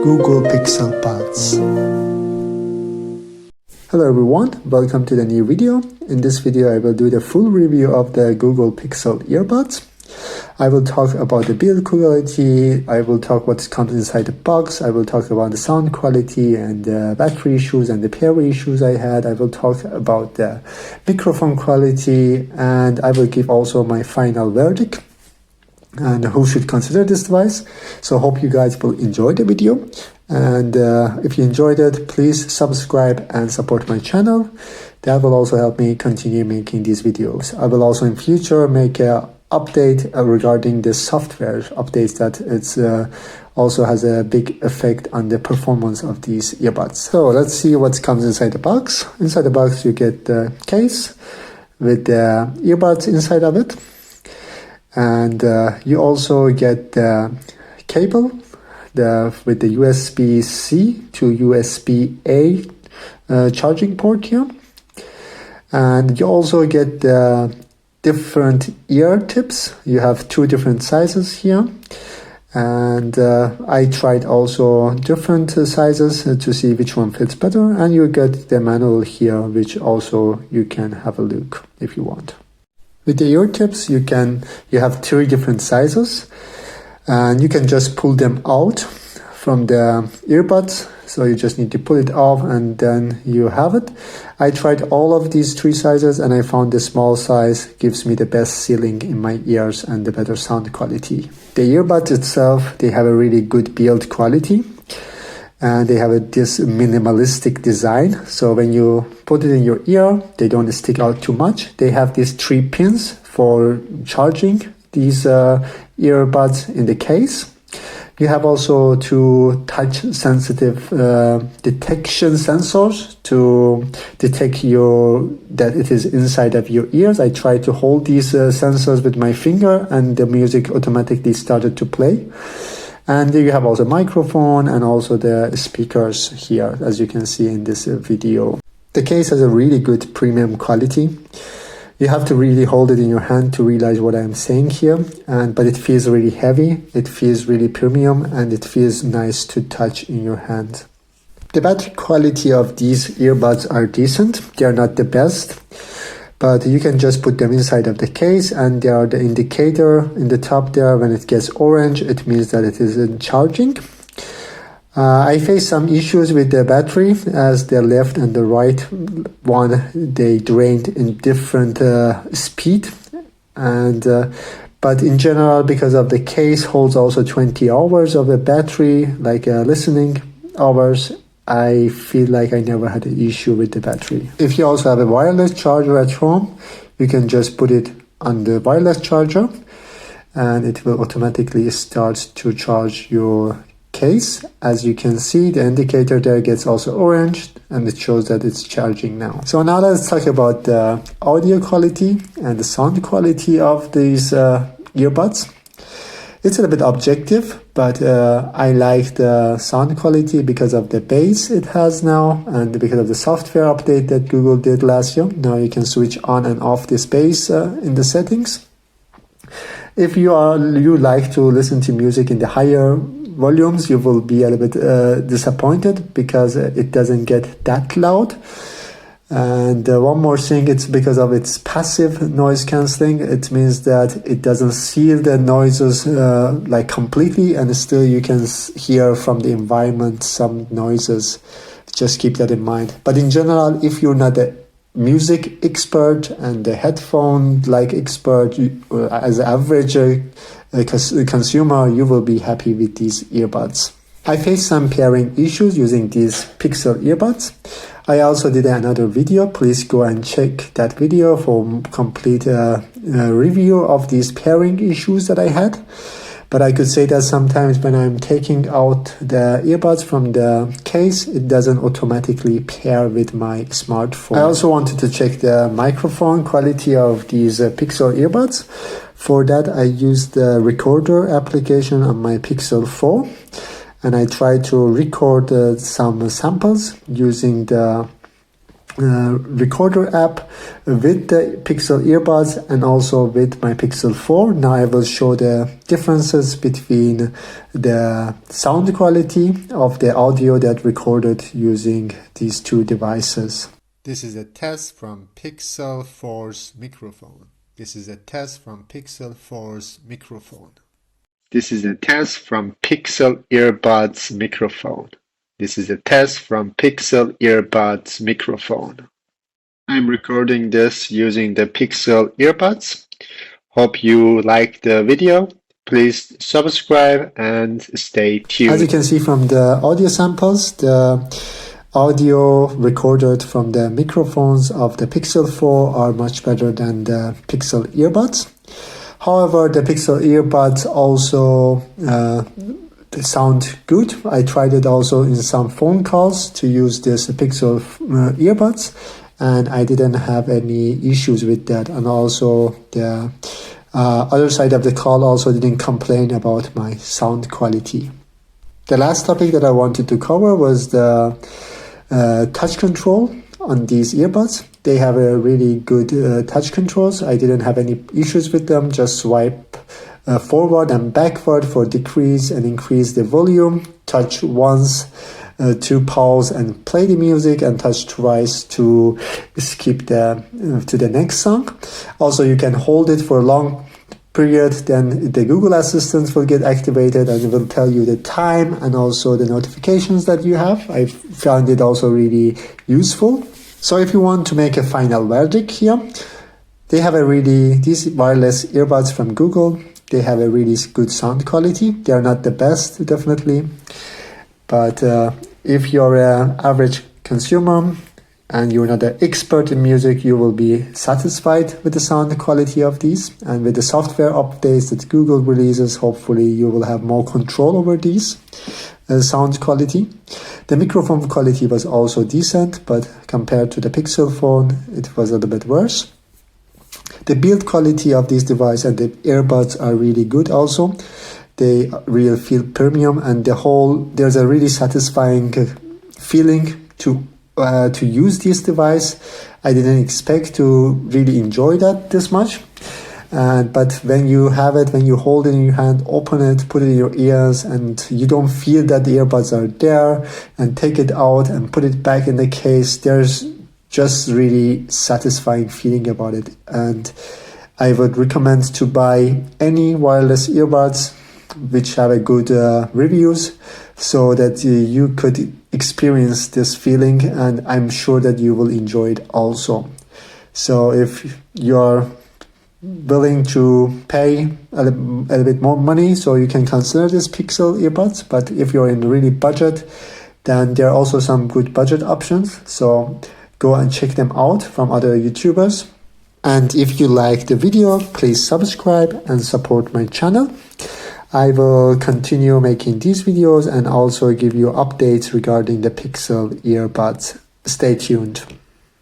Google Pixel Buds. Hello everyone, welcome to the new video. In this video I will do the full review of the Google Pixel earbuds. I will talk about the build quality, I will talk what comes inside the box, I will talk about the sound quality and the battery issues and the pair issues I had. I will talk about the microphone quality, and I will give also my final verdict and who should consider this device. So hope you guys will enjoy the video, and if you enjoyed it, please subscribe and support my channel. That will also help me continue making these videos. I will also in future make a update regarding the software updates that it's also has a big effect on the performance of these earbuds. So let's see what comes inside the box. Inside the box you get the case with the earbuds inside of it, and you also get the cable with the USB-C to USB-A charging port here, and you also get the different ear tips. You have two different sizes here, and I tried also different sizes to see which one fits better, and you get the manual here, which also you can have a look if you want. With the ear tips you have three different sizes, and you can just pull them out from the earbuds. So you just need to pull it off and then you have it. I tried all of these three sizes and I found the small size gives me the best sealing in my ears and the better sound quality. The earbuds itself, they have a really good build quality, and they have this minimalistic design. So when you put it in your ear, they don't stick out too much. They have these 3 pins for charging these earbuds in the case. You have also 2 touch-sensitive detection sensors to detect that it is inside of your ears. I tried to hold these sensors with my finger, and the music automatically started to play. And you have also microphone and also the speakers here, as you can see in this video. The case has a really good premium quality. You have to really hold it in your hand to realize what I'm saying here, but it feels really heavy, it feels really premium, and it feels nice to touch in your hand. The battery quality of these earbuds are decent. They are not the best, but you can just put them inside of the case, and there are the indicator in the top there. When it gets orange, it means that it is in charging. I faced some issues with the battery, as the left and the right one, they drained in different speed, and but in general, because of the case holds also 20 hours of the battery, like listening hours, I feel like I never had an issue with the battery. If you also have a wireless charger at home, you can just put it on the wireless charger and it will automatically start to charge your case. As you can see, the indicator there gets also orange and it shows that it's charging now. So now let's talk about the audio quality and the sound quality of these earbuds. It's a little bit objective, but I like the sound quality because of the bass it has now, and because of the software update that Google did last year. Now you can switch on and off this bass in the settings. If you like to listen to music in the higher volumes, you will be a little bit disappointed because it doesn't get that loud. And one more thing, it's because of its passive noise cancelling. It means that it doesn't seal the noises like completely, and still you can hear from the environment some noises. Just keep that in mind. But in general, if you're not a music expert and a headphone expert, as an average consumer, you will be happy with these earbuds. I faced some pairing issues using these Pixel earbuds. I also did another video. Please go and check that video for complete review of these pairing issues that I had. But I could say that sometimes when I'm taking out the earbuds from the case, it doesn't automatically pair with my smartphone. I also wanted to check the microphone quality of these Pixel earbuds. For that, I used the recorder application on my Pixel 4. And I tried to record some samples using the recorder app with the Pixel earbuds and also with my Pixel 4. Now I will show the differences between the sound quality of the audio that recorded using these two devices. This is a test from Pixel 4's microphone. This is a test from Pixel 4's microphone. This is a test from Pixel earbuds microphone. This is a test from Pixel earbuds microphone. I'm recording this using the Pixel earbuds. Hope you like the video. Please subscribe and stay tuned. As you can see from the audio samples, the audio recorded from the microphones of the Pixel 4 are much better than the Pixel earbuds. However, the Pixel earbuds also they sound good. I tried it also in some phone calls to use this Pixel earbuds, and I didn't have any issues with that. And also the other side of the call also didn't complain about my sound quality. The last topic that I wanted to cover was the touch control on these earbuds. They have a really good touch controls. I didn't have any issues with them. Just swipe forward and backward for decrease and increase the volume. Touch once to pause and play the music, and touch twice to skip to the next song. Also, you can hold it for a long period, then the Google Assistant will get activated and it will tell you the time and also the notifications that you have. I found it also really useful. So if you want to make a final verdict here, these wireless earbuds from Google, they have a really good sound quality. They are not the best, definitely. But if you're an average consumer and you're not an expert in music, you will be satisfied with the sound quality of these. And with the software updates that Google releases, hopefully you will have more control over these sound quality. The microphone quality was also decent, but compared to the Pixel phone, it was a little bit worse. The build quality of this device and the earbuds are really good also. They really feel premium, and there's a really satisfying feeling to use this device. I didn't expect to really enjoy that this much. But when you have it, when you hold it in your hand, open it, put it in your ears, and you don't feel that the earbuds are there, and take it out and put it back in the case, there's just really satisfying feeling about it. And I would recommend to buy any wireless earbuds which have a good reviews, so that you could experience this feeling, and I'm sure that you will enjoy it also. So if you're willing to pay a little bit more money, so you can consider this Pixel earbuds. But if you're in really budget, then there are also some good budget options. So go and check them out from other YouTubers. And if you like the video, please subscribe and support my channel. I will continue making these videos and also give you updates regarding the Pixel earbuds. Stay tuned.